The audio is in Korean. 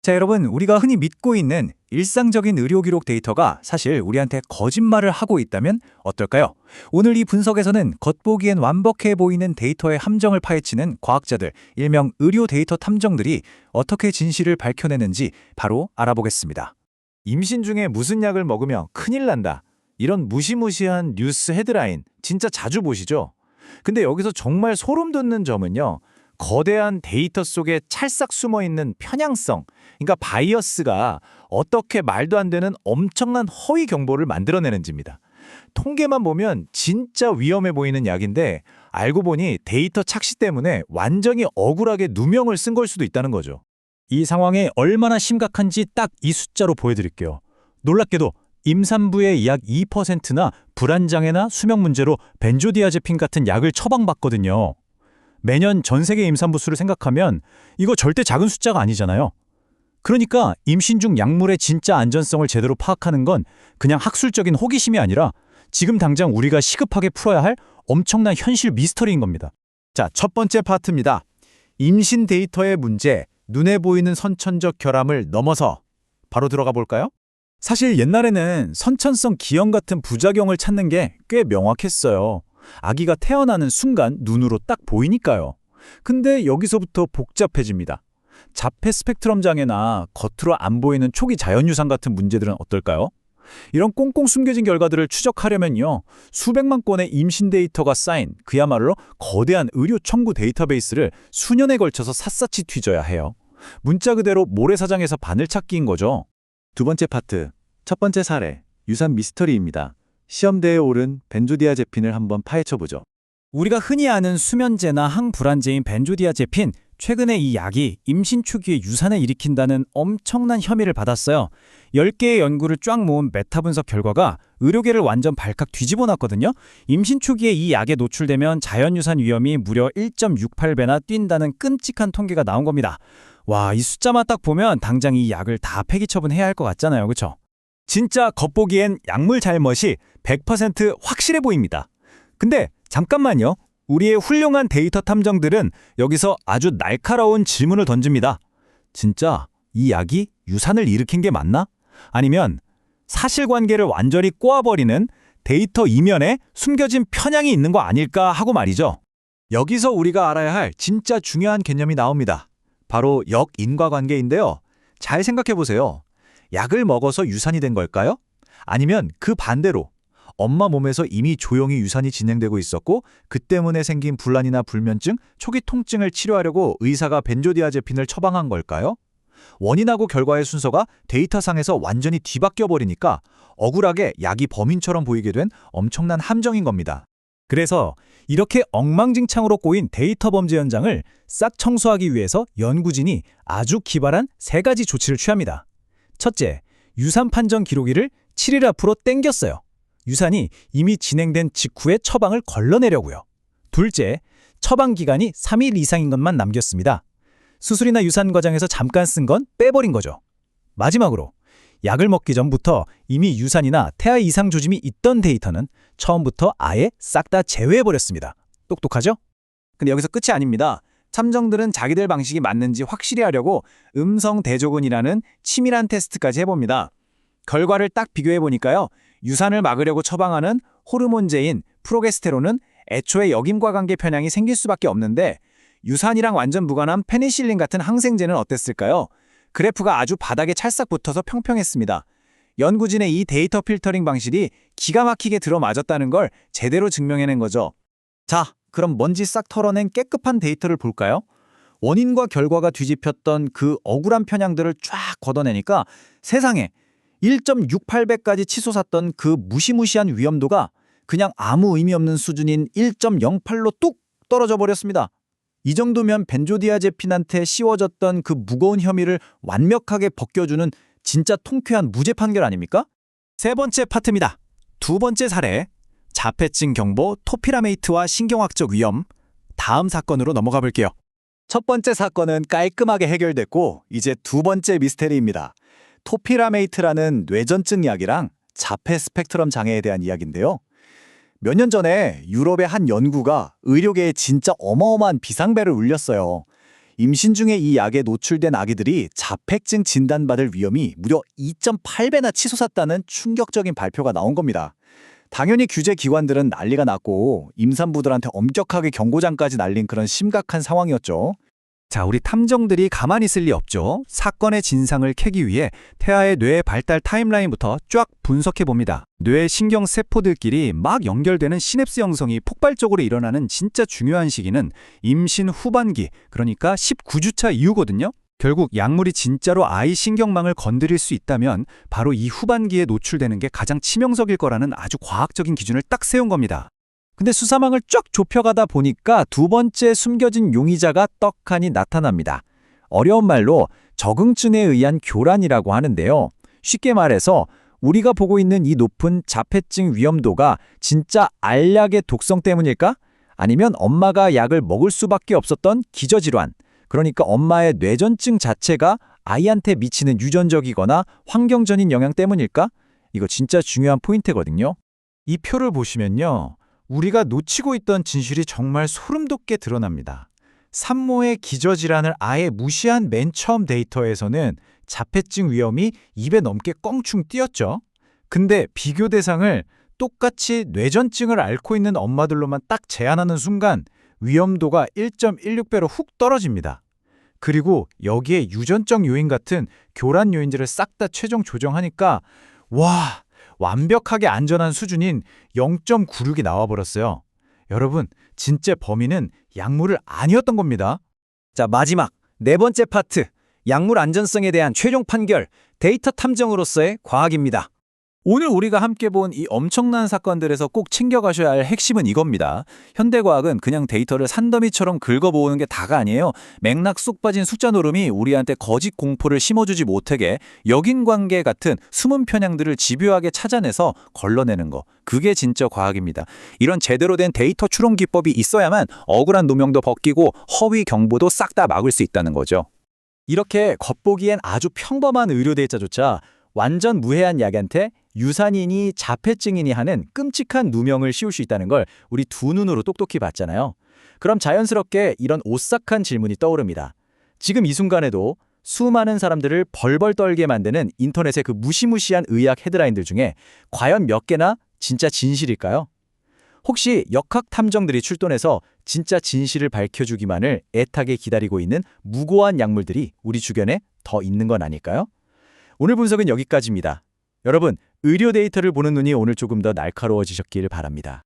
자, 여러분, 우리가 흔히 믿고 있는 일상적인 의료 기록 데이터가 사실 우리한테 거짓말을 하고 있다면 어떨까요? 오늘 이 분석에서는 겉보기엔 완벽해 보이는 데이터의 함정을 파헤치는 과학자들, 일명 의료 데이터 탐정들이 어떻게 진실을 밝혀내는지 바로 알아보겠습니다. 임신 중에 무슨 약을 먹으면 큰일 난다. 이런 무시무시한 뉴스 헤드라인 진짜 자주 보시죠? 근데 여기서 정말 소름 돋는 점은요. 거대한 데이터 속에 찰싹 숨어있는 편향성, 그러니까 바이어스가 어떻게 말도 안 되는 엄청난 허위 경보를 만들어내는지입니다. 통계만 보면 진짜 위험해 보이는 약인데 알고 보니 데이터 착시 때문에 완전히 억울하게 누명을 쓴 걸 수도 있다는 거죠. 이 상황이 얼마나 심각한지 딱 이 숫자로 보여드릴게요. 놀랍게도 임산부의 약 2%나 불안장애나 수면 문제로 벤조디아제핀 같은 약을 처방받거든요. 매년 전 세계 임산부 수를 생각하면 이거 절대 작은 숫자가 아니잖아요. 그러니까 임신 중 약물의 진짜 안전성을 제대로 파악하는 건 그냥 학술적인 호기심이 아니라 지금 당장 우리가 시급하게 풀어야 할 엄청난 현실 미스터리인 겁니다. 자, 첫 번째 파트입니다. 임신 데이터의 문제, 눈에 보이는 선천적 결함을 넘어서 바로 들어가 볼까요? 사실 옛날에는 선천성 기형 같은 부작용을 찾는 게 꽤 명확했어요. 아기가 태어나는 순간 눈으로 딱 보이니까요. 근데 여기서부터 복잡해집니다. 자폐 스펙트럼 장애나 겉으로 안 보이는 초기 자연유산 같은 문제들은 어떨까요? 이런 꽁꽁 숨겨진 결과들을 추적하려면요. 수백만 건의 임신 데이터가 쌓인 그야말로 거대한 의료 청구 데이터베이스를 수년에 걸쳐서 샅샅이 뒤져야 해요. 문자 그대로 모래사장에서 바늘찾기인 거죠. 두 번째 파트, 첫 번째 사례, 유산 미스터리입니다. 시험대에 오른 벤조디아제핀을 한번 파헤쳐보죠. 우리가 흔히 아는 수면제나 항불안제인 벤조디아제핀, 최근에 이 약이 임신 초기에 유산을 일으킨다는 엄청난 혐의를 받았어요. 10개의 연구를 쫙 모은 메타 분석 결과가 의료계를 완전 발칵 뒤집어 놨거든요. 임신 초기에 이 약에 노출되면 자연유산 위험이 무려 1.68배나 뛴다는 끔찍한 통계가 나온 겁니다. 와, 이 숫자만 딱 보면 당장 이 약을 다 폐기 처분해야 할 것 같잖아요. 그렇죠? 진짜 겉보기엔 약물 잘못이 100% 확실해 보입니다. 근데 잠깐만요. 우리의 훌륭한 데이터 탐정들은 여기서 아주 날카로운 질문을 던집니다. 진짜 이 약이 유산을 일으킨 게 맞나? 아니면 사실관계를 완전히 꼬아버리는 데이터 이면에 숨겨진 편향이 있는 거 아닐까 하고 말이죠. 여기서 우리가 알아야 할 진짜 중요한 개념이 나옵니다. 바로 역인과관계인데요. 잘 생각해 보세요. 약을 먹어서 유산이 된 걸까요? 아니면 그 반대로 엄마 몸에서 이미 조용히 유산이 진행되고 있었고 그 때문에 생긴 불안이나 불면증, 초기 통증을 치료하려고 의사가 벤조디아제핀을 처방한 걸까요? 원인하고 결과의 순서가 데이터상에서 완전히 뒤바뀌어 버리니까 억울하게 약이 범인처럼 보이게 된 엄청난 함정인 겁니다. 그래서 이렇게 엉망진창으로 꼬인 데이터 범죄 현장을 싹 청소하기 위해서 연구진이 아주 기발한 3가지 조치를 취합니다. 첫째, 유산 판정 기록일을 7일 앞으로 땡겼어요. 유산이 이미 진행된 직후에 처방을 걸러내려고요. 둘째, 처방 기간이 3일 이상인 것만 남겼습니다. 수술이나 유산 과정에서 잠깐 쓴 건 빼버린 거죠. 마지막으로 약을 먹기 전부터 이미 유산이나 태아 이상 조짐이 있던 데이터는 처음부터 아예 싹 다 제외해버렸습니다. 똑똑하죠? 근데 여기서 끝이 아닙니다. 탐정들은 자기들 방식이 맞는지 확실히 하려고 음성 대조군이라는 치밀한 테스트까지 해봅니다. 결과를 딱 비교해보니까요. 유산을 막으려고 처방하는 호르몬제인 프로게스테론은 애초에 역임과관계 편향이 생길 수밖에 없는데 유산이랑 완전 무관한 페니실린 같은 항생제는 어땠을까요? 그래프가 아주 바닥에 찰싹 붙어서 평평했습니다. 연구진의 이 데이터 필터링 방식이 기가 막히게 들어맞았다는 걸 제대로 증명해낸 거죠. 자, 그럼 먼지 싹 털어낸 깨끗한 데이터를 볼까요? 원인과 결과가 뒤집혔던 그 억울한 편향들을 쫙 걷어내니까 세상에 1.68배까지 치솟았던 그 무시무시한 위험도가 그냥 아무 의미 없는 수준인 1.08로 뚝 떨어져 버렸습니다. 이 정도면 벤조디아제핀한테 씌워졌던 그 무거운 혐의를 완벽하게 벗겨주는 진짜 통쾌한 무죄 판결 아닙니까? 세 번째 파트입니다. 두 번째 사례, 자폐증 경보 토피라메이트와 신경학적 위험. 다음 사건으로 넘어가 볼게요. 첫 번째 사건은 깔끔하게 해결됐고 이제 두 번째 미스테리입니다. 토피라메이트라는 뇌전증 약이랑 자폐 스펙트럼 장애에 대한 이야기인데요. 몇 년 전에 유럽의 한 연구가 의료계에 진짜 어마어마한 비상벨을 울렸어요. 임신 중에 이 약에 노출된 아기들이 자폐증 진단받을 위험이 무려 2.8배나 치솟았다는 충격적인 발표가 나온 겁니다. 당연히 규제 기관들은 난리가 났고 임산부들한테 엄격하게 경고장까지 날린 그런 심각한 상황이었죠. 자, 우리 탐정들이 가만히 있을 리 없죠. 사건의 진상을 캐기 위해 태아의 뇌 발달 타임라인부터 쫙 분석해 봅니다. 뇌 신경 세포들끼리 막 연결되는 시냅스 형성이 폭발적으로 일어나는 진짜 중요한 시기는 임신 후반기, 그러니까 19주차 이후거든요. 결국 약물이 진짜로 아이 신경망을 건드릴 수 있다면 바로 이 후반기에 노출되는 게 가장 치명적일 거라는 아주 과학적인 기준을 딱 세운 겁니다. 근데 수사망을 쫙 좁혀가다 보니까 두 번째 숨겨진 용의자가 떡하니 나타납니다. 어려운 말로 적응증에 의한 교란이라고 하는데요. 쉽게 말해서 우리가 보고 있는 이 높은 자폐증 위험도가 진짜 알약의 독성 때문일까? 아니면 엄마가 약을 먹을 수밖에 없었던 기저질환, 그러니까 엄마의 뇌전증 자체가 아이한테 미치는 유전적이거나 환경적인 영향 때문일까? 이거 진짜 중요한 포인트거든요. 이 표를 보시면요. 우리가 놓치고 있던 진실이 정말 소름 돋게 드러납니다. 산모의 기저질환을 아예 무시한 맨 처음 데이터에서는 자폐증 위험이 2배 넘게 껑충 뛰었죠. 근데 비교 대상을 똑같이 뇌전증을 앓고 있는 엄마들로만 딱 제한하는 순간 위험도가 1.16배로 훅 떨어집니다. 그리고 여기에 유전적 요인 같은 교란 요인들을 싹 다 최종 조정하니까 와, 완벽하게 안전한 수준인 0.96이 나와버렸어요. 여러분, 진짜 범인은 약물을 아니었던 겁니다. 자, 마지막 네 번째 파트. 약물 안전성에 대한 최종 판결. 데이터 탐정으로서의 과학입니다. 오늘 우리가 함께 본 이 엄청난 사건들에서 꼭 챙겨가셔야 할 핵심은 이겁니다. 현대과학은 그냥 데이터를 산더미처럼 긁어모으는 게 다가 아니에요. 맥락 쏙 빠진 숫자 노름이 우리한테 거짓 공포를 심어주지 못하게 역인관계 같은 숨은 편향들을 집요하게 찾아내서 걸러내는 거. 그게 진짜 과학입니다. 이런 제대로 된 데이터 추론 기법이 있어야만 억울한 누명도 벗기고 허위 경보도 싹 다 막을 수 있다는 거죠. 이렇게 겉보기엔 아주 평범한 의료 데이터조차 완전 무해한 약한테 유산인이 자폐증인이 하는 끔찍한 누명을 씌울 수 있다는 걸 우리 두 눈으로 똑똑히 봤잖아요. 그럼 자연스럽게 이런 오싹한 질문이 떠오릅니다. 지금 이 순간에도 수많은 사람들을 벌벌 떨게 만드는 인터넷의 그 무시무시한 의학 헤드라인들 중에 과연 몇 개나 진짜 진실일까요? 혹시 역학 탐정들이 출동해서 진짜 진실을 밝혀주기만을 애타게 기다리고 있는 무고한 약물들이 우리 주변에 더 있는 건 아닐까요? 오늘 분석은 여기까지입니다. 여러분, 의료 데이터를 보는 눈이 오늘 조금 더 날카로워지셨길 바랍니다.